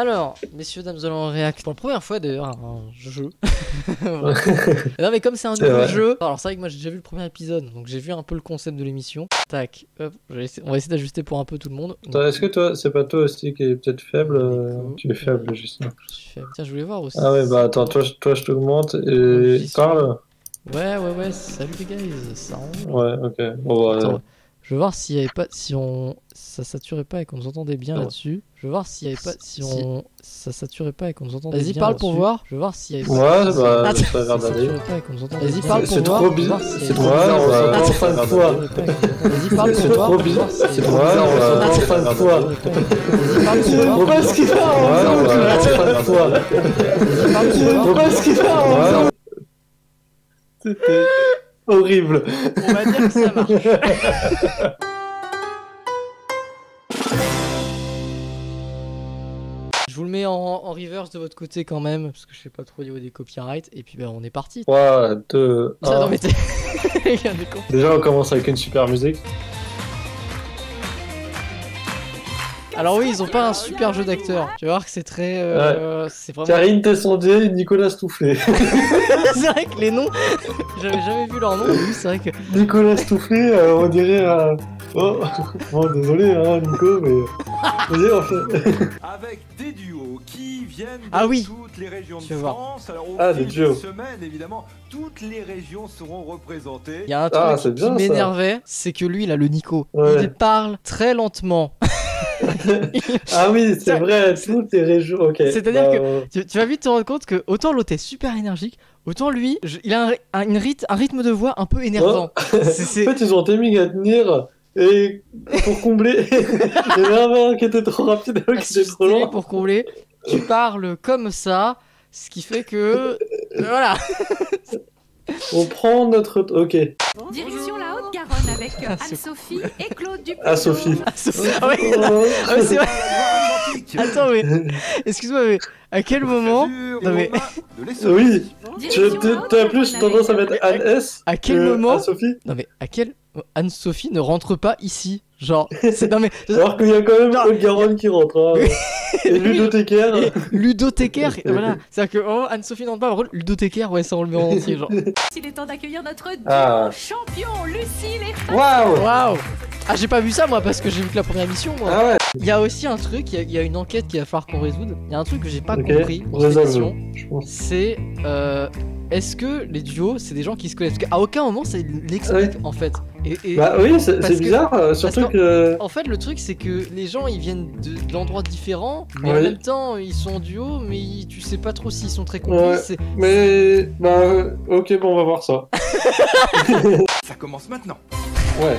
Alors, messieurs, dames, nous allons réacter pour la première fois d'ailleurs à un jeu. Non mais comme c'est un nouveau jeu, alors c'est vrai que moi j'ai déjà vu le premier épisode, donc j'ai vu un peu le concept de l'émission. Tac, hop, on va essayer d'ajuster pour un peu tout le monde. Est-ce que toi, c'est pas toi aussi qui est peut-être faible Tu es faible, Justin. Je suis faible. Tiens, je voulais voir aussi. Ah ouais, bah attends, toi je t'augmente et parle. Ouais, salut les guys, ça rend. Ouais, ok. Bon, attends, je veux voir s'il y avait pas, si on, ça saturait pas et qu'on nous entendait bien là-dessus. Je veux voir s'il y avait pas, si on, ça saturait pas et qu'on nous entendait bien. Vas-y, parle pour voir. Je veux voir s'il y avait pas. Ouais, bah, ça a l'air d'aller. Vas-y, parle pour voir. C'est trop bizarre. C'est trop bizarre, on va attendre 5 fois. Vas-y, parle pour voir. C'est trop bizarre. C'est trop bizarre, on va attendre 5 fois. Vas-y, parle pour voir. Pourquoi est-ce qu'il fait on va attendre 5 fois. Pourquoi est-ce qu'il fait C'était horrible. On va dire que ça marche. Je vous le mets en reverse de votre côté quand même, parce que je sais pas trop au niveau des copyrights, et puis bah on est parti. 3, 2, 1. Non mais déjà on commence avec une super musique. Alors oui, ils ont pas un super jeu d'acteur. Tu vas voir que c'est très... c'est vraiment... Karine Tessondier et Nicolas Stoufflet. C'est vrai que les noms, j'avais jamais vu leur nom, oui, c'est vrai que... Nicolas Stoufflet, on dirait... Oh, bon, désolé hein Nico, mais... Vas-y, on fait... Avec des duos qui viennent de toutes les régions de France. Alors au fil des semaines, évidemment, toutes les régions seront représentées. Il y a un truc qui m'énervait, c'est que lui, il a le Nico. Ouais. Il parle très lentement. Ah oui, c'est vrai, toutes les régions, ok. C'est-à-dire que tu vas vite te rendre compte que autant l'autre est super énergique, autant lui, il a un rythme de voix un peu énervant. En fait, ils ont été à tenir... Et pour combler, il y en avait un qui était trop rapide et un qui était trop lent. Pour combler, tu parles comme ça, ce qui fait que... Voilà. On prend notre... Ok. Direction la Haute-Garonne avec Anne-Sophie et Claude Dupont. Ah, Sophie. Ah oui, c'est vrai. Attends, mais... Excuse-moi, mais à quel moment... Non, mais... Oui. Tu as plus tendance à mettre Anne-S à quel moment... Anne-Sophie. Non, mais à quel... Anne-Sophie ne rentre pas ici. Genre, c'est... Non mais... Alors qu'il y a quand même Haute-Garonne qui rentre. Hein. Et ludothécaire. Ludothécaire, voilà. C'est-à-dire que Anne-Sophie n'entre pas, par contre, ludothécaire, ouais, ça on le met en entier, genre. Il est temps d'accueillir notre duo champion, Lucille et Waouh. Ah, j'ai pas vu ça, moi, parce que j'ai vu que la première émission, moi. Ah ouais. Il y a aussi un truc, il y a une enquête qu'il va falloir qu'on résoudre. Il y a un truc que j'ai pas compris dans cette émission. C'est... est-ce que les duos, c'est des gens qui se connaissent? Parce qu'à aucun moment, ça l'explique, en fait. Bah oui, c'est bizarre, surtout que... En fait, le truc, c'est que les gens, ils viennent d'endroits différents, mais en même temps, ils sont en duo, mais tu sais pas trop s'ils sont très complices. Mais... Bah... Ok, bon, on va voir ça. Ça commence maintenant. Ouais.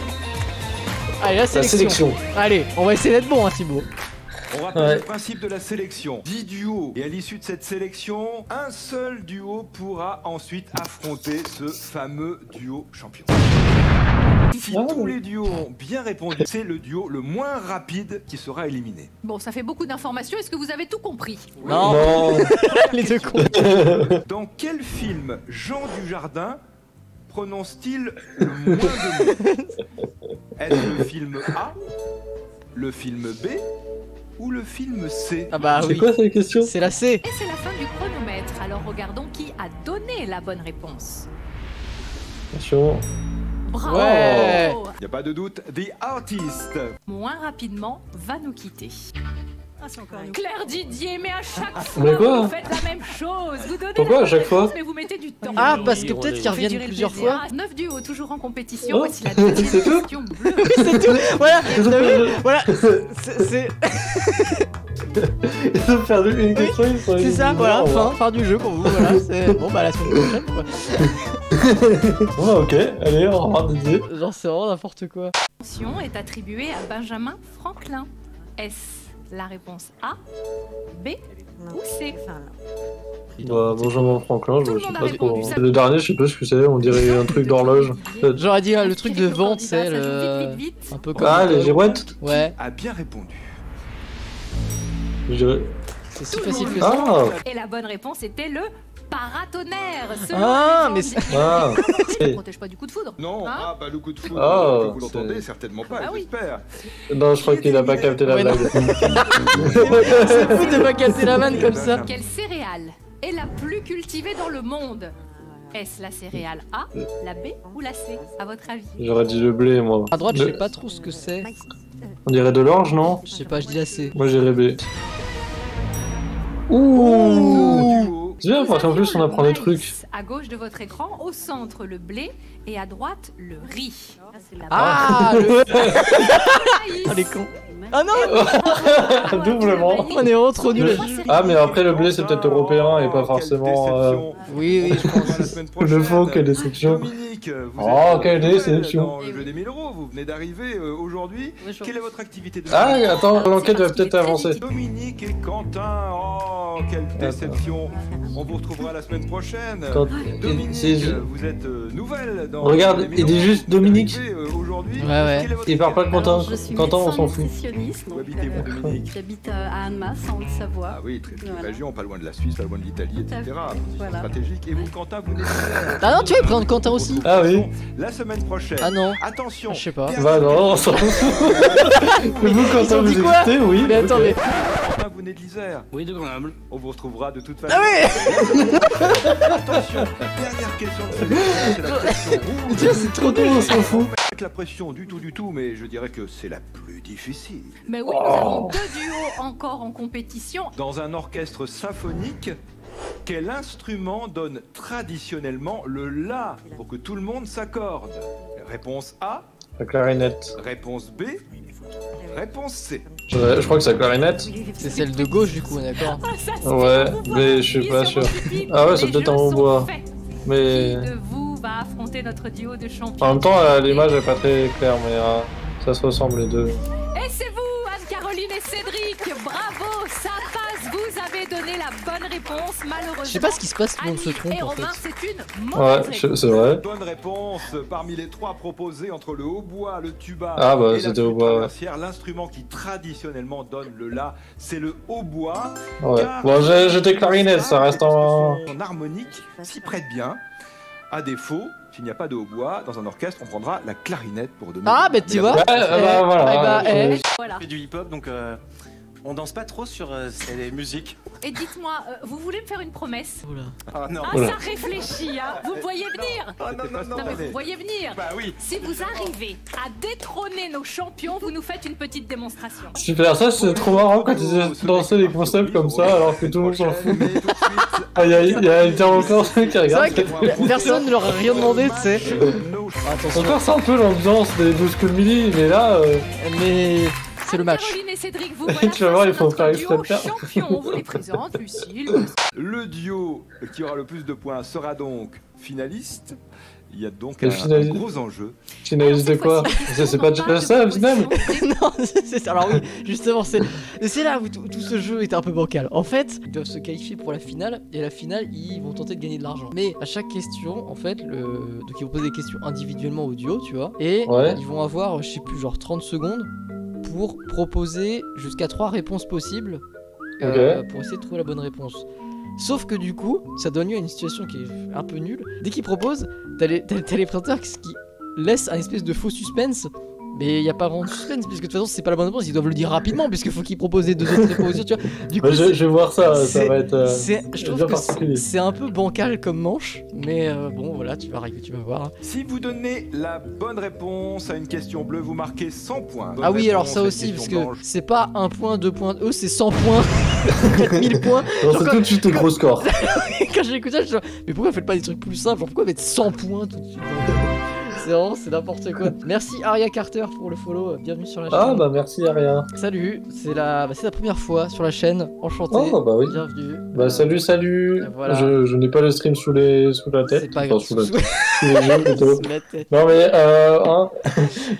Allez, la sélection. Allez, on va essayer d'être bon, hein, Thibaut. On rappelle le principe de la sélection. 10 duos. Et à l'issue de cette sélection, un seul duo pourra ensuite affronter ce fameux duo champion. Si tous les duos ont bien répondu, c'est le duo le moins rapide qui sera éliminé. Bon, ça fait beaucoup d'informations. Est-ce que vous avez tout compris? Non. Les deux cons. Dans quel film Jean Dujardin prononce-t-il le moins de mots? Est-ce le film A, le film B ou le film C? Ah bah oui. C'est quoi cette question? C'est la C. Et c'est la fin du chronomètre. Alors regardons qui a donné la bonne réponse. Attention. Bravo. Ouais. Y a pas de doute, The Artist. Moins rapidement va nous quitter. Claire Didier, mais à chaque fois Mais quoi? vous faites la même chose. Vous donnez Pourquoi à chaque fois? mais vous mettez du temps. Ah, parce que peut-être qu'ils reviennent plusieurs fois. 9 duos toujours en compétition. Voici la deuxième question bleue. C'est tout. Voilà. Voilà. C'est... Ils ont perdu une question. C'est ça, voilà. Fin du jeu pour vous. Voilà. Bon, bah la semaine prochaine, quoi. Bon, ok. Allez, on revoir Didier. Genre, c'est vraiment n'importe quoi. Question est attribuée à Benjamin Franklin. Est-ce la réponse A, B ou C? Bah, Benjamin Franklin, je sais pas trop. Le dernier, je sais pas ce que c'est, on dirait un truc d'horloge. J'aurais dit le truc de vente, c'est un peu comme... Ah, les girouettes. Ouais. A bien répondu. Je dirais... C'est si facile que ça. Ah. Et la bonne réponse était le paratonnerre. Selon Ah, la mais légende, Ah, ça ne protège pas du coup de foudre. Non, Hein ah bah le coup de foudre, Oh, que vous l'entendez certainement pas, Ah oui. j'espère. non, je crois qu'il a pas capté la Ouais, non. blague. C'est fou de pas capter la vanne comme ça. Quelle céréale est la plus cultivée dans le monde? Est-ce la céréale A, la B ou la C, à votre avis? J'aurais dit le blé, moi. À droite, je sais pas trop ce que c'est. On dirait de l'orge, non? Je sais pas, je dis la C. Moi, j'irais B. Ouh. Ouh. C'est bien, parce qu'en plus, on apprend des trucs. À gauche de votre écran, au centre le blé et à droite le riz. Ah, le... Maïs. Oh, les cons. Ah non, Doublement. on est vraiment trop nuls. Ah, mais après, le blé, c'est peut-être européen et pas forcément. Oui, je pense. Le faux, quelle déception. Dominique, vous Oh, êtes quelle nouvelle déception. dans le jeu des 1000 €, vous venez d'arriver aujourd'hui. Quelle est votre activité de Ah, attends, l'enquête va peut-être avancer. Dominique et Quentin, oh, quelle déception. On vous retrouvera la semaine prochaine. Quand- Dominique, c'est- vous êtes nouvelle dans Regarde, les 1000 il dit €, juste vous êtes Dominique. arrivée, aujourd'hui. Ouais, ouais. Quelle est votre Il parle pas de Quentin. Alors, je suis Quentin, on médecin s'en fout. nutritionniste, Où donc, habitez-vous, Dominique? j'habite à Annemasse, en Haute-Savoie. Ah oui, très très Voilà. région, pas loin de la Suisse, pas loin de l'Italie, Tout à etc. fait, Position voilà. stratégique. Et vous, Quentin, vous n'êtes Ah non, tu vois, il présente Quentin aussi. Ah oui. La semaine prochaine. Ah non, Attention. je sais pas. Bah non, on s'en fout. Mais vous, Ils Quentin, ont dit vous quoi? existez, oui. Mais attends, ok. mais. Quentin, vous venez de l'Isère. Oui, de Grenoble. On vous retrouvera de toute façon. Ah ouais. Attention, dernière question de sélection, c'est la question rouge. Tiens, c'est trop dur, on s'en fout. Avec la pression du tout, mais je dirais que c'est la plus difficile. Mais oui, nous avons deux duos encore en compétition. Dans un orchestre symphonique, quel instrument donne traditionnellement le La pour que tout le monde s'accorde? Réponse A, La clarinette. réponse B, réponse C. Je crois que c'est la clarinette. C'est celle de gauche, du coup, d'accord. Ouais, mais je suis pas sûr. Ah ouais, c'est peut-être en haut-bois. Mais Qui de vous va affronter notre duo de champions? en même temps, l'image est pas très claire, mais ça se ressemble les deux. Et c'est vous, Anne-Caroline et Cédric. Bravo, ça passe. Vous avez donné la bonne réponse. Malheureusement, Je sais pas ce qui se passe, tout le monde se Annick trompe et en Romain, fait. c'est une Ouais, mauvaise réponse. c'est vrai. Bonne réponse parmi les trois proposés entre le hautbois, le tuba Ah bah, et la c'était flûte hautbois, ouais. traversière. L'instrument qui traditionnellement donne le La, c'est le hautbois. Ouais. Car- Bon, j'étais clarinette, ça reste en. Son harmonique s'y prête bien. À défaut, s'il n'y a pas de hautbois, dans un orchestre, on prendra la clarinette pour donner. Ah, bah tu vois. Ouais, bah voilà. Eh bah, je- eh. Voilà. On fait du hip-hop, donc on danse pas trop sur ces musiques. Et dites-moi, vous voulez me faire une promesse? Oula. Ah non. Ah, Oula. ça réfléchit, hein. Vous me voyez venir? Ah non, non, non. Non, mais vous voyez venir. Bah oui. Si vous arrivez à détrôner nos champions, vous nous faites une petite démonstration. Super, ça c'est trop marrant quand ils essaient de lancer des concepts comme ça alors que tout le monde s'en fout. Ah, il y a encore ceux qui C'est vrai regardent. que personne ne leur a rien demandé, tu sais. Attention. Encore c'est un peu l'ambiance des 12 coups de midi, mais là, Mais c'est le match. Caroline et Cédric, vous Tu vas voir, il faut notre faire exprès de duo perdre. champion. On vous les présente, Lucille. Le duo qui aura le plus de points sera donc finaliste. Il y a donc Le un finaliste. gros enjeu. finalise de quoi? C'est pas déjà ça, au final? Non, c'est ça. Alors oui, justement, c'est là où tout ce jeu est un peu bancal. En fait, ils doivent se qualifier pour la finale, et à la finale, ils vont tenter de gagner de l'argent. Mais à chaque question, en fait, donc ils vont poser des questions individuellement au duo, tu vois, et Ouais. ils vont avoir, je sais plus, genre 30 secondes pour proposer jusqu'à 3 réponses possibles pour essayer de trouver la bonne réponse. Sauf que du coup, ça donne lieu à une situation qui est un peu nulle. Dès qu'ils proposent, t'as les présentateurs qui laissent un espèce de faux suspense. Mais il n'y a pas vraiment de suspense, puisque de toute façon, c'est pas la bonne réponse, ils doivent le dire rapidement, puisqu'il faut qu'ils proposent deux autres réponses, tu vois. Du coup, Bah, je vais voir ça, ça va être. je trouve bien que particulier. c'est un peu bancal comme manche, mais bon, voilà, tu vas arriver, tu vas voir. Si vous donnez la bonne réponse à une question bleue, vous marquez 100 points. Bonne Ah oui, alors réponse ça à une aussi, parce question que blanche. c'est pas 1 point, 2 points, eux c'est 100 points, 4000 points. Non, Genre c'est quand- tout de suite des gros scores. Quand j'ai écouté ça, je suis genre, mais pourquoi faites pas des trucs plus simples? Genre, pourquoi mettre 100 points tout de suite? C'est vraiment, c'est n'importe quoi. Merci Aria Carter pour le follow, bienvenue sur la chaîne. Ah bah merci Aria. Salut, c'est la première fois sur la chaîne, enchanté. Oh bah oui. Bienvenue. Bah salut, salut. Voilà. Je n'ai pas le stream sous la tête. C'est pas Enfin, grave. sous les yeux plutôt. Sous la tête. Non mais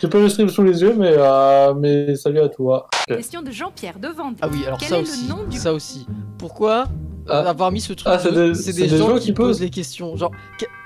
j'ai pas le stream sous les yeux mais salut à toi. Ok. Question de Jean-Pierre de Vendée. Ah oui, alors Quel ça est aussi, le nom du... ça aussi. Pourquoi Ah. avoir mis ce truc Ah, c'est de- des- c'est c'est des des gens gens qui qui posent posent. les questions. Genre,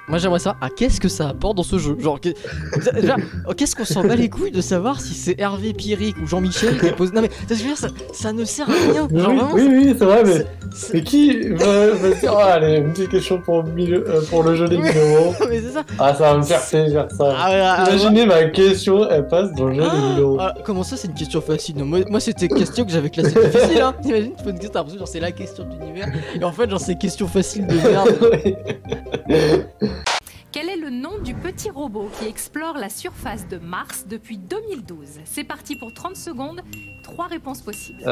moi j'aimerais ça. Ah, qu'est-ce que ça apporte dans ce jeu? Genre, déjà, qu'est-ce qu'on s'en bat les couilles de savoir si c'est Hervé Pierrick ou Jean-Michel qui pose. Non mais ça, je veux dire, ça ne sert à rien. Oui, Genre vraiment, oui, c'est vrai, mais Mais qui va dire, ah, allez, une petite question pour le jeu des 1000 euros. Mais c'est ça. Ah, ça va me faire plaisir, ça. Ah, Imaginez ma question, elle passe dans le jeu des 1000 euros. Ah, comment ça, c'est une question facile? Non, moi c'était une question que j'avais classée difficile, hein. T'imagines, tu poses une question, t'as l'impression genre c'est la question de l'univers. Et en fait, genre c'est question facile de merde. Quel est le nom du petit robot qui explore la surface de Mars depuis 2012? C'est parti pour 30 secondes. 3 réponses possibles.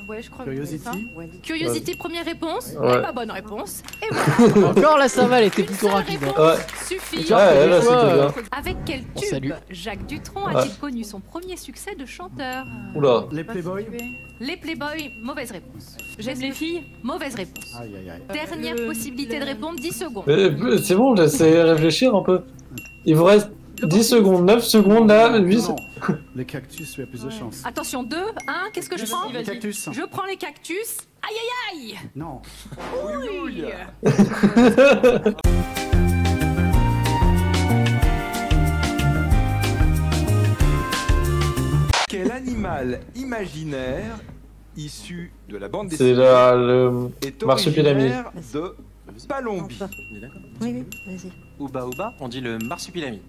Ouais, je crois Curiosity. Curiosity, première réponse. Ouais. Et pas bonne réponse. Et voilà. Encore là, ça va, elle était Une plutôt seule rapide. Hein. réponse Ouais. suffit. Tiens, Ouais, là, des fois, c'était bien. Avec quel On tube salue. Jacques Dutronc a-t-il connu son premier succès de chanteur? Oula. Les Playboys. Les Playboys, mauvaise réponse. J'aime les filles, mauvaise réponse. Aïe aïe aïe. Dernière possibilité de répondre, 10 secondes. Mais c'est bon, laissez réfléchir un peu. Il vous reste 10 secondes, 9 secondes là, 8 Non, secondes. non. Les cactus, tu as plus de chance. Attention, 2, 1, qu'est-ce que je prends? Les cactus. Je prends les cactus. Aïe aïe aïe. Non. Oui. Quel animal imaginaire issu de la bande C'est dessinée là le est marsupilami. originaire de Palombi? On est d'accord. Oui, vas-y. Ouba Ouba, on dit le marsupilami.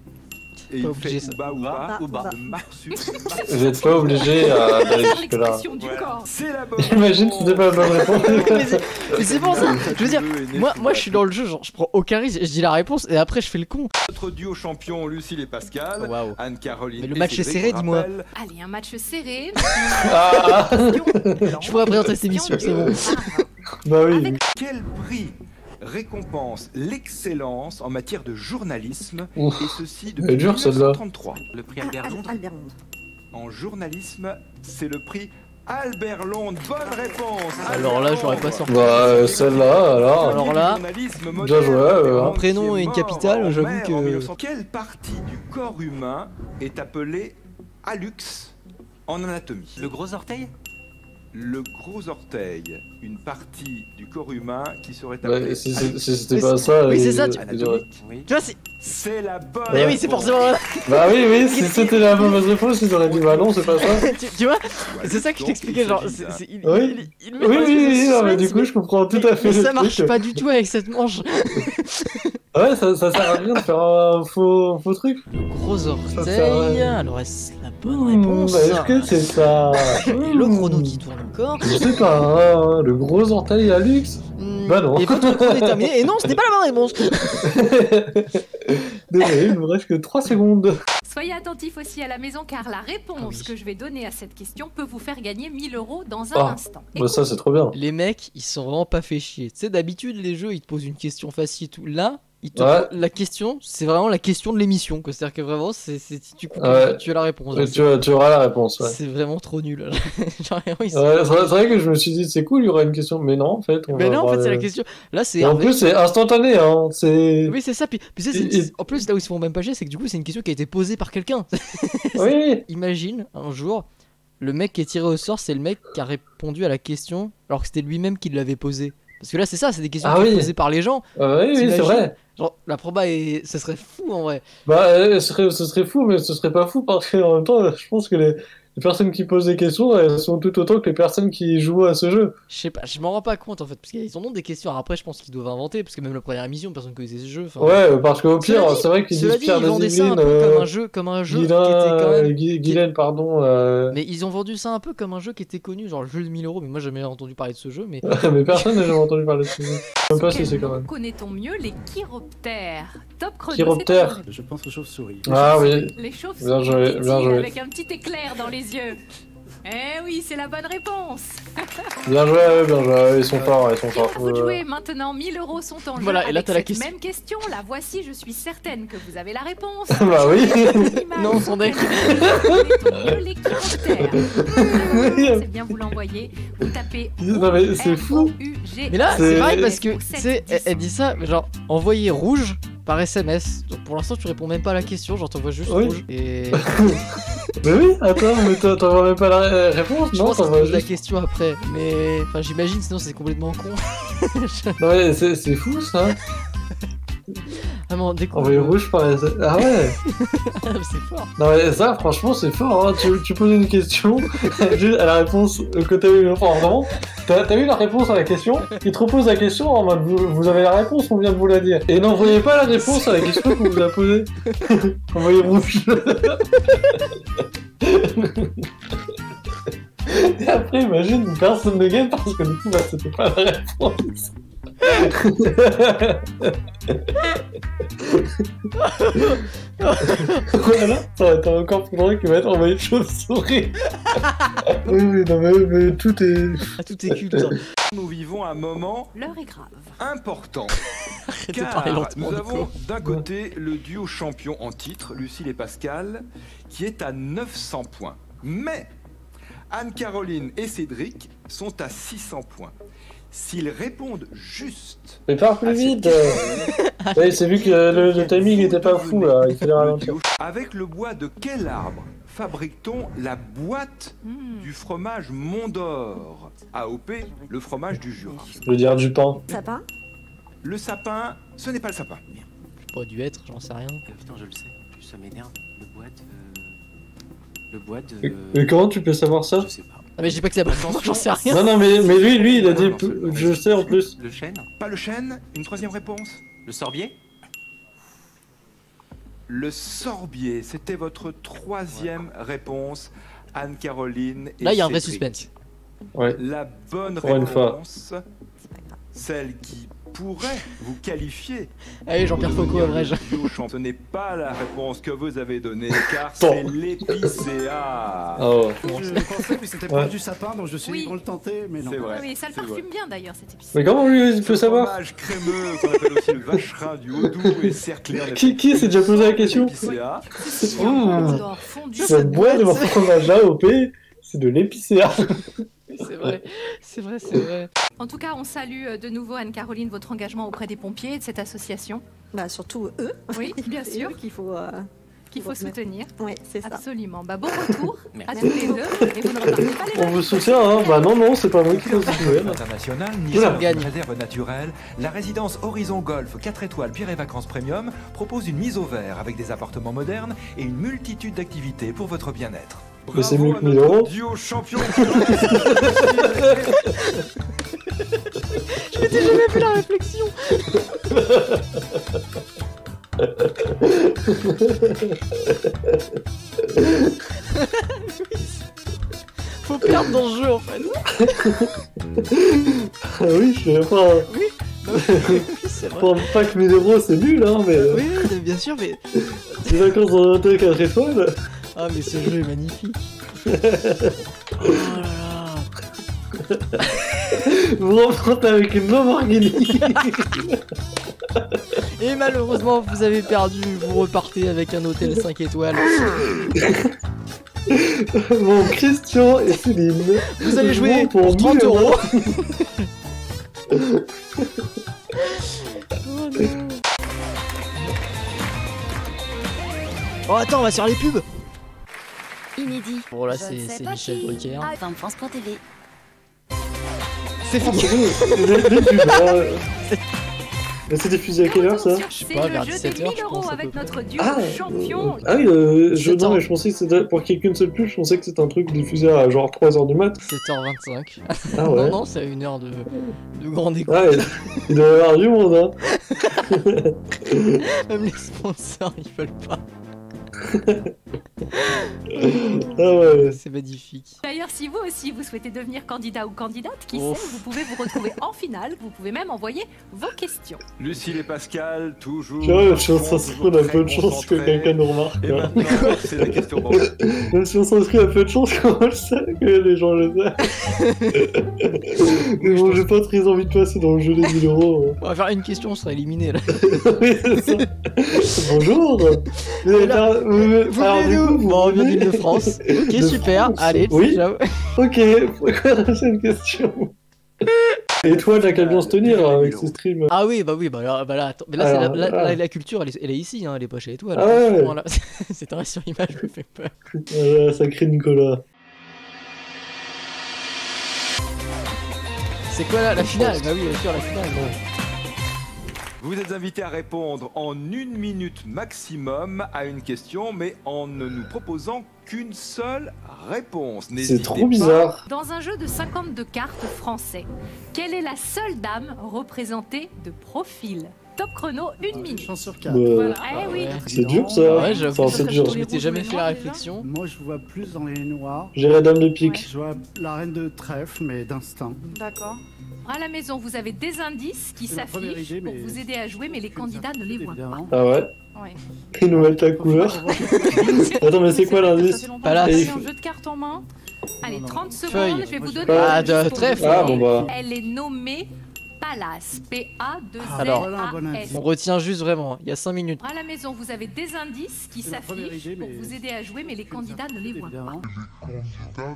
Et Pas il obligé, fait ça. Ouba Ouba, Ouba. le marsupilami. Vous n'êtes pas obligé d'aller Faire jusque là. l'expression du corps. C'est la bonne Imagine réponse. c'était pas la bonne réponse. Mais c'est pour ça, je veux dire, moi je suis dans le jeu, genre je prends aucun risque, je dis la réponse et après je fais le con. Notre duo champion Lucille et Pascal, Waouh. Anne-Caroline. Mais le et match est Cédric, serré, on dis-moi. rappelle. Allez, un match serré. Ah, Je pourrais présenter cette émission, c'est bon. bah oui. Quel prix récompense l'excellence en matière de journalisme, Ouf. et ceci Elle est depuis dure, celle-là. 1933? Le prix Albert Londres. Albert Londres. En journalisme, c'est le prix Albert Londres. Bonne réponse. Alors là, je l'aurais pas sorti. Bah celle-là alors. Alors là, bien joué, un prénom et une capitale, j'avoue que- Quelle partie du corps humain est appelée hallux en anatomie? Le gros orteil. Le gros orteil, une partie du corps humain qui serait Bah, appelée si hallux. c'était pas ça. oui, c'est il- ça, il aurait- Oui. tu vois, c'est. C'est la bonne. Mais oui, c'est forcément. Bah oui, si c'était la mauvaise réponse, ils auraient dit bah non, c'est pas ça. Tu vois, c'est ça que je t'expliquais, genre. il Oui. il met Oui, dans une oui, espèce de non, mais du suspense, coup, je comprends tout à fait. mais le ça truc. marche pas du tout avec cette manche. Ouais, ça sert à rien de faire un faux truc. Gros Ça, orteil, ça- alors est-ce la bonne réponse? Bah, est-ce que c'est ça? Et le chrono qui tourne encore. Je sais pas, hein, le gros orteil à luxe. Bah non. Et votre chrono est terminé. Et non, c'était pas la bonne réponse. Désolé, il me reste que 3 secondes. Soyez attentifs aussi à la maison car la réponse Ah oui. que je vais donner à cette question peut vous faire gagner 1000 € dans un Ah. instant. Bah ça, c'est trop bien. Les mecs, ils sont vraiment pas fait chier. Tu sais, d'habitude, les jeux, ils te posent une question facile et tout. Là, ils te Ouais. la question, c'est vraiment la question de l'émission. Quoi. C'est-à-dire que vraiment, si tu coupes, Ouais. tu as la réponse. Genre, Tu auras la réponse, ouais. c'est vraiment trop nul. Genre, vraiment, ils sont- Ouais, c'est vrai que je me suis dit, c'est cool, il y aura une question, mais non, en fait. on Mais va non, en avoir fait, c'est la le- question. Là, c'est. Et en plus, c'est instantané, hein. C'est. Oui, c'est ça. Puis, tu sais, en plus, là où ils se font même pas chier, c'est que du coup, c'est une question qui a été posée par quelqu'un. Oui. Imagine un jour, le mec qui est tiré au sort, c'est le mec qui a répondu à la question alors que c'était lui-même qui l'avait posée. Parce que là, c'est ça, c'est des questions Ah qui sont oui. posées par les gens. Oui, oui, c'est T'imagines vrai. Genre, la proba est. Ce serait fou en vrai. Bah, ce serait fou, mais ce serait pas fou parce qu'en même temps, je pense que les personnes qui posent des questions, elles sont tout autant que les personnes qui jouent à ce jeu. Je sais pas, je m'en rends pas compte en fait. Parce qu'ils en ont des questions. Alors après, je pense qu'ils doivent inventer. Parce que même la première émission, personne connaissait ce jeu. Enfin, Ouais, parce qu'au Cela pire, dit- c'est vrai qu'ils Cela disent dit, Pierre ils vendaient des ça un Yvelines, peu comme un jeu qui était quand même. Guylaine, pardon. Mais ils ont vendu ça un peu comme un jeu qui était connu, genre le jeu de 1000 €. Mais moi, j'ai jamais entendu parler de ce jeu. Mais Mais personne n'a jamais entendu parler de ce jeu. Je sais pas si c'est quand même. Connaît-on mieux les chiroptères? Top chrono. Chiroptères. c'est parti. Je pense aux chauves-souris. Ah oui. Les chauves-souris Bien joué, qui bien tirent joué. avec un petit éclair dans les yeux. Eh oui, c'est la bonne réponse. Bien joué, ils sont forts, ils sont Qui va forts. vous jouer maintenant? 1000 € sont en jeu. Voilà, et là, avec t'as la cette question. même question. La voici, je suis certaine que vous avez la réponse. Bah oui. non, son deck. Connaît-on mieux les chiroptères? C'est bien, vous l'envoyez. Vous tapez. Non, mais c'est fou. OUG. Mais là, C'est- c'est pareil parce que, Pour tu sept, sais, 10. elle dit ça, mais genre, envoyer rouge par SMS. Donc pour l'instant, tu réponds même pas à la question, genre t'envoies juste Oui. rouge. Et Mais oui, attends, mais t'envoies même pas la réponse, je non? pense qu'ils T'envoies posent la juste. question après. Mais, enfin, j'imagine, sinon c'est complètement con. Non, mais c'est fou ça. Vraiment, dès qu'on. Envoyer rouge par les. Ah ouais. c'est fort. Non, mais ça, franchement, c'est fort. Hein. Tu poses une question, juste à la réponse que t'as eu, enfin, vraiment, T'as eu la réponse à la question? Il te repose la question en mode vous avez la réponse, on vient de vous la dire. Et n'envoyez pas la réponse à la question qu'on vous a posée. Envoyez rouge. Et après, imagine, personne ne gagne parce que du coup, bah, c'était pas la réponse. Voilà, t'as encore plus loin qui va être envoyé de chauve-souris. Oui, non mais tout est... Ah, tout est culte. Nous vivons un moment L'heure est grave. important. Arrête de Car parler lentement, nous Nico. avons d'un côté le duo champion en titre, Lucille et Pascal, qui est à 900 points. Mais Anne-Caroline et Cédric sont à 600 points. S'ils répondent juste... Mais parle plus vite. Ouais, c'est vu que le timing était pas fou là, il fallait ralentir. Avec le bois de quel arbre fabrique-t-on la boîte du fromage Mont d'Or? AOP, le fromage du Jura. Je veux dire du pain. Sapin? Le sapin, ce n'est pas le sapin. Ça aurait dû être, j'en sais rien. Putain, je le sais. Ça m'énerve. Le bois de... Mais comment tu peux savoir ça? Je sais pas. Ah, mais je dis pas que c'est pas j'en sais rien. Non, mais lui, il a dit... Je sais en plus. Le chêne? Pas le chêne? Une troisième réponse? Le sorbier? Le sorbier, c'était votre troisième réponse, Anne-Caroline et Là, il y a un vrai Cédric. suspense. Ouais. La bonne Pour une fois. réponse, celle qui pourrait vous qualifier. Allez, Jean-Pierre Foucault, à vrai. Ce n'est pas la réponse que vous avez donnée, car c'est l'épicéa. Oh. Je pensais que c'était proche du sapin, donc je me suis dit qu'on le tentait, mais non. C'est vrai. Oui, ça le c'est parfume vrai. bien d'ailleurs cette épicerie. Mais comment lui, il peut Ce savoir? fromage crémeux qu'on appelle aussi le vacherin du Haut-Doubs est cerclé en Qui s'est déjà posé la question? l'épicéa. D'or fondu. Cette boîte de mon fromage AOP, c'est de l'épicéa. C'est vrai, c'est vrai, c'est vrai. En tout cas, on salue de nouveau Anne-Caroline votre engagement auprès des pompiers et de cette association. Bah surtout eux. Oui, bien C'est sûr, eux qu'il faut... qu'il faut soutenir. Ouais, c'est ça. Absolument. Bah, bon retour à Merci. tous les deux. Et vous ne repartez pas les On vous soutient, hein? Bah non, c'est pas moi qui faut soutenir. International, ni Oula. sur Gagne. une réserve naturelle, la résidence Horizon Golf 4 étoiles Pierre et Vacances Premium propose une mise au vert avec des appartements modernes et une multitude d'activités pour votre bien-être. Mais c'est mieux Bravo que à 1000 notre euros. duo champion. Je m'étais jamais fait la réflexion. Faut perdre dans ce jeu en fait. Ah oui, je sais pas. Oui, c'est vrai. Pour pas que 1000 euros, c'est nul, hein, mais... Oui, oui, bien sûr, mais. Les vacances dans un hôtel 4 étoiles. Ah, mais ce jeu est magnifique. Oh là là. Vous rentrez avec une Lamborghini. Et malheureusement, vous avez perdu. Vous repartez avec un hôtel 5 étoiles. Bon, Christian et Céline. Vous allez jouer jouent pour 30 1000 euros. Oh non. Oh attends, on va sur les pubs. Inédit. Bon là Je ne sais c'est pas Michel qui. Drucker. Ah, enfin, France.tv. C'est fini. Les pubs, hein. Mais c'est diffusé à quelle heure, ça? Je sais C'est pas, le vers jeu 17 des heures, 1000 je euros pense, à peu avec près. notre duo Ah, champion. non, mais je pensais que c'était pour qu'il y ait qu'une seule pub, je pensais que c'était un truc diffusé à genre 3h du mat. 7h25. Ah ouais. Non, non, c'est à 1 heure de grande écoute. Ah, il doit y avoir du monde, hein. Même les sponsors, ils veulent pas. Ah ouais. C'est magnifique. D'ailleurs, si vous aussi vous souhaitez devenir candidat ou candidate, qui Ouf. sait, vous pouvez vous retrouver en finale. Vous pouvez même envoyer vos questions. Lucille et Pascal, toujours. Tu vois, je pense toujours qu'on a très peu de chance que concentrés. quelqu'un nous remarque. Et hein. maintenant, c'est la question pour vous. Même si on s'inscrit à peu de chance, comment on le sait que les gens le savent. Mais bon, j'ai pas très envie de passer dans le jeu des 1000 euros. On va faire une question, on sera éliminé là. Oui, c'est ça. Bonjour. Vous avez Alors, Vous alors, venez du d'où? coup, vous Bon, on vient venez d'Île-de-France. Ok, de super. France. Allez, Oui. ciao. Ok, pourquoi la prochaine question? Et toi, t'as qu'à bien se tenir avec ces streams. Ah oui, bah là, attends. Mais là, Alors, c'est ah. la culture, elle est ici, hein, elle est pas chez toi. Ah ouais. Là. C'est un sur image, me fait peur. Sacré Nicolas. C'est quoi là, la finale? Bah oui, bien sûr, la finale. Vous êtes invité à répondre en 1 minute maximum à une question, mais en ne nous proposant qu'une seule réponse. C'est trop bizarre. Dans un jeu de 52 cartes français, quelle est la seule dame représentée de profil? Top chrono, 1 minute. Chance sur 4. Voilà. Eh oui. C'est dur ça. Ouais, j'avoue. C'est dur. Je m'étais jamais fait la réflexion. Moi, je vois plus dans les noirs. J'ai la dame de pique. Je vois la reine de trèfle, mais d'instinct. D'accord. À la maison, vous avez des indices qui C'est la première s'affichent idée, pour mais vous aider à jouer, mais les candidats ne les voient pas. Évidemment. Ah ouais. Ouais. Une nouvelle ta couleur. Attends, mais c'est quoi l'indice? Palace. Vous avez un jeu de cartes en main. Allez, 30 secondes, Feuille. je vais vous donner Ah, un indice de pour trèfle. vous aider. Ah, bon, bah. Elle est nommée Palace. Alors, voilà un bon indice. P-A-2-L-A-S. On retient juste vraiment, il y a 5 minutes. À la maison, vous avez des indices qui C'est la première s'affichent idée, pour mais- vous aider à jouer, mais les candidats ne les voient pas. Évidemment.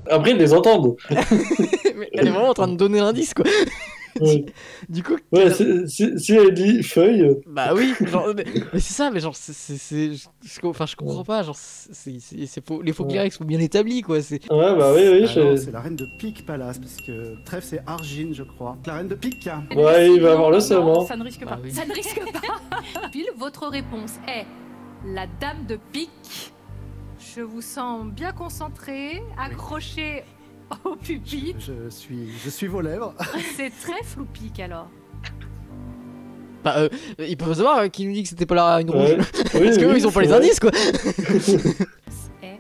Après, ils les entendent. Mais elle est vraiment en train de donner l'indice quoi. Ouais, Du coup, ouais si elle dit feuille. bah oui, genre, mais c'est ça, mais genre, enfin, je comprends pas, genre, les faux lyrics sont bien établis quoi. C'est Ouais, bah oui, Ah non, je... c'est la reine de pique Palace, parce que trèfle c'est Argine, je crois. La reine de pique. Ouais, il va avoir le Non, seum, hein. ça ne risque pas. Ah oui. Ça ne risque pas. Pile, votre réponse est la dame de pique. Je vous sens bien concentré, accroché au pupitre. Je suis vos lèvres. C'est trèfle ou pique alors? Bah, ils peuvent savoir qui nous dit que c'était pas une rouge. Ouais. Oui, Parce qu'eux, oui, ils ont pas c'est les vrai. indices quoi. Est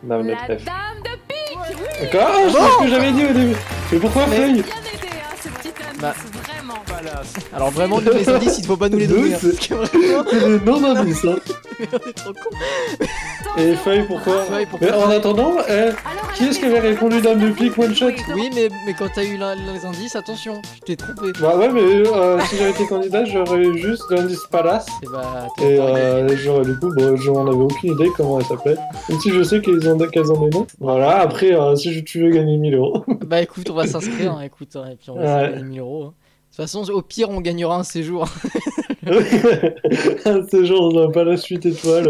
Dame de la trèfle. dame de pique. D'accord, ah, c'est ce que j'avais dit au début. Mais pourquoi feuille? Bien aidé, hein, ce petit indice, Bah. vraiment. Palace. Alors vraiment, nous les indices, il faut pas nous les donner. Nous, hein, c'est- parce que vraiment, C'est des non-indices, hein. on est trop cons. Et feuille, pourquoi? Feuille, pourquoi? Mais en attendant, Alors, qui est-ce qui avait répondu dame de pique one shot? Oui, mais quand t'as eu les indices, attention, tu t'es trompé. Bah ouais, mais si j'avais été candidat, j'aurais eu juste l'indice Palace. Et bah, Et genre, du coup, bon, j'en avais aucune idée comment elle s'appelait. Même si je sais qu'elles ont des noms. Voilà, après, si tu veux gagner 1000 euros. bah écoute, on va s'inscrire, hein, écoute, hein, et puis on va essayer de gagner 1000 euros. Hein. De toute façon, au pire, on gagnera un séjour. C'est genre dans un Palace 8 étoiles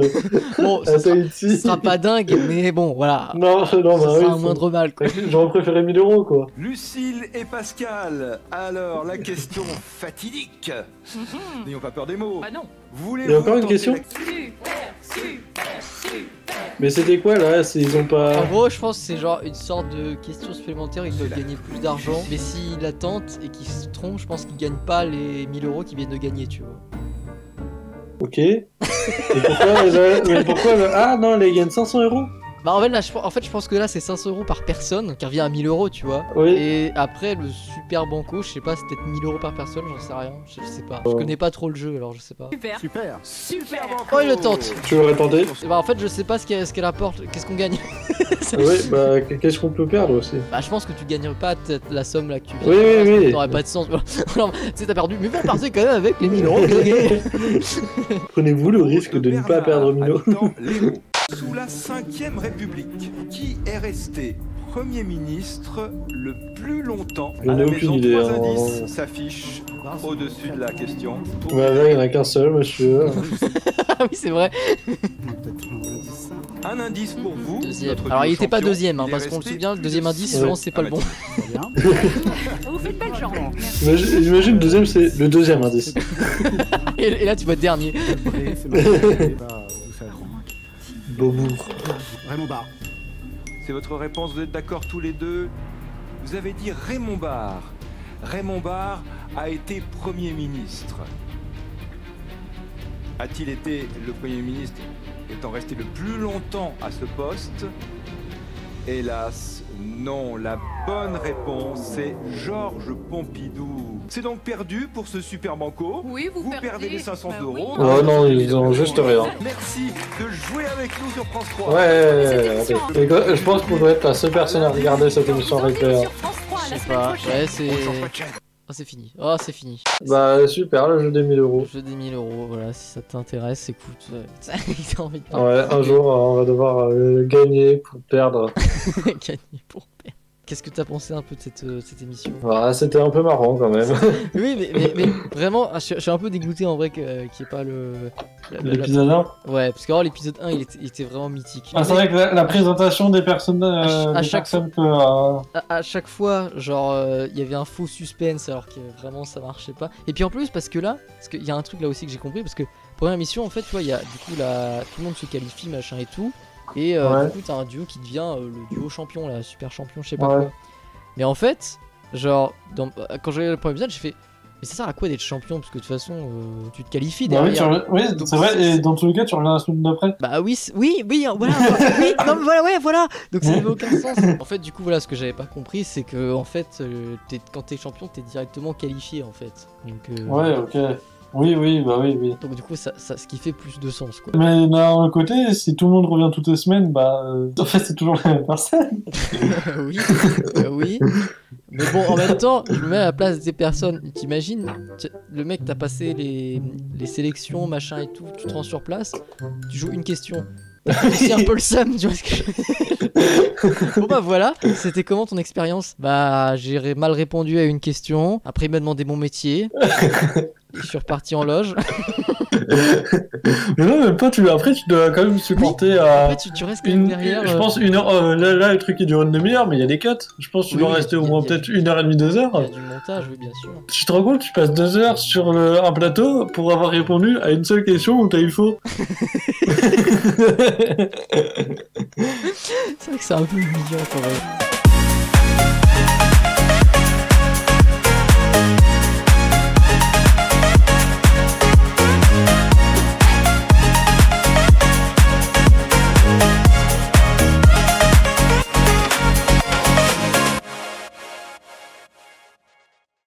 Bon, à ce Tahiti. sera pas dingue, mais bon, voilà. Non, Ça bah sera oui. un moindre mal, quoi. J'aurais préféré 1000 euros, quoi. Lucille et Pascal, alors la question fatidique. N'ayons pas peur des mots. Bah non. Il y a encore une question? Mais c'était quoi là? Ils ont En pas. gros, je pense que c'est genre une sorte de question supplémentaire, ils doivent gagner plus d'argent. Mais s'ils la tentent et qu'ils se trompent, je pense qu'ils gagnent pas les 1000 euros qu'ils viennent de gagner, tu vois. Ok. Et pourquoi Ah non, là, ils gagnent 500 euros? Bah en fait, là, je pense que là c'est 500 euros par personne qui revient à 1000 euros, tu vois. Oui. Et après le super banco, je sais pas, c'est peut-être 1000 euros par personne, j'en sais rien, je sais pas. Je connais pas trop le jeu alors je sais pas. Super. Super. Super. Oh il le tente. Tu l'aurais tenté? Et bah en fait je sais pas ce qu'elle apporte, qu'est-ce qu'on gagne. Oui, bah qu'est-ce qu'on peut perdre aussi? Bah je pense que tu gagnerais pas la somme là que tu Oui, oui, oui. Ça n'aurait pas de sens. Alors, tu sais t'as perdu, mais bon partez quand même avec les 1000 euros que t'as gagné. Prenez-vous le risque de ne pas perdre 1000 euros? Habitant Léo. Sous la 5ème République, qui est resté Premier ministre le plus longtemps? J'en ai À la aucune maison, idée, 3 hein. indices s'affichent au-dessus de la question. Bah là, il y en a qu'un seul, monsieur. Ah oui c'est vrai. Peut-être un indice. Un indice pour vous. Deuxième. notre Alors il duo était pas champion, deuxième, hein, il est parce qu'on le resté souvient, le plus deuxième de indice six souvent ans. c'est pas le bon. Très bien. Vous faites belle jambe. Imagine le deuxième, c'est le deuxième indice. Et là tu vas être dernier. Et c'est marrant. Et bah, vous savez. Beaubourg. Raymond Barre. C'est votre réponse, vous êtes d'accord tous les deux? Vous avez dit Raymond Barre. Raymond Barre a été Premier ministre. A-t-il été le Premier ministre étant resté le plus longtemps à ce poste? Hélas, non. La bonne réponse, c'est Georges Pompidou. C'est donc perdu pour ce super banco. Oui, vous perdez les 500 Bah oui. euros. Oh non, ils ont juste rien. Merci de jouer avec nous sur France 3. Ouais, je pense qu'on doit être la seule personne à regarder cette émission en replay. Sur France 3 Je la sais semaine pas. prochaine. Ouais c'est. Oh c'est fini. Oh c'est fini. Bah super, le jeu des 1000 euros. Jeu des 1000 euros, voilà, si ça t'intéresse, écoute. T'as envie de parler. Ouais, un jour, on va devoir gagner pour perdre. Gagner pour perdre. qu'est-ce que t'as pensé un peu de cette émission? Ah, c'était un peu marrant quand même. Oui, mais vraiment, je suis un peu dégoûté en vrai qu'il n'y ait pas l'épisode 1. Ouais, parce que l'épisode 1 il était vraiment mythique. Ah, c'est vrai que la présentation des personnes, à chaque fois, genre, il y avait un faux suspense alors que vraiment ça marchait pas. Et puis en plus, parce qu'il y a un truc là aussi que j'ai compris, parce que première émission, en fait, tu vois, il y a du coup tout le monde se qualifie, machin et tout. Et du coup, t'as un duo qui devient le duo champion, là, super champion, je sais pas quoi. Mais en fait, genre, quand j'ai regardé le premier épisode, j'ai fait. Mais ça sert à quoi d'être champion? Parce que de toute façon, tu te qualifies derrière. Oui, c'est vrai, et dans tous les cas, tu reviens la semaine d'après. Bah oui, voilà. Oui, non, mais voilà. Donc ça n'avait aucun sens. En fait, du coup, voilà, ce que j'avais pas compris, c'est que en fait, quand t'es champion, t'es directement qualifié en fait. Donc, ouais, ok. Oui, bah oui. Donc du coup, ça, ce qui fait plus de sens, quoi. Mais d'un autre côté, si tout le monde revient toutes les semaines, bah, en fait, c'est toujours la même personne. Oui. Mais bon, en même temps, je me mets à la place des personnes. T'imagines, le mec, t'as passé les sélections, machin et tout, tu te rends sur place, tu joues une question. C'est un peu le seum, tu vois ce que je veux dire. Bon bah voilà, c'était comment ton expérience? Bah j'ai mal répondu à une question, après il m'a demandé mon métier, je suis reparti en loge. Mais non, même pas, après tu dois quand même supporter à... Après tu restes derrière... Je pense 1 heure, là le truc il dure une demi-heure, mais il y a des cuts. Je pense que tu dois rester au moins peut-être 1h30, 2 heures. Il y a du montage, oui bien sûr. Tu te rends compte, tu passes 2 heures sur un plateau pour avoir répondu à une seule question où t'as eu faux. C'est vrai que c'est un peu humiliant quand même.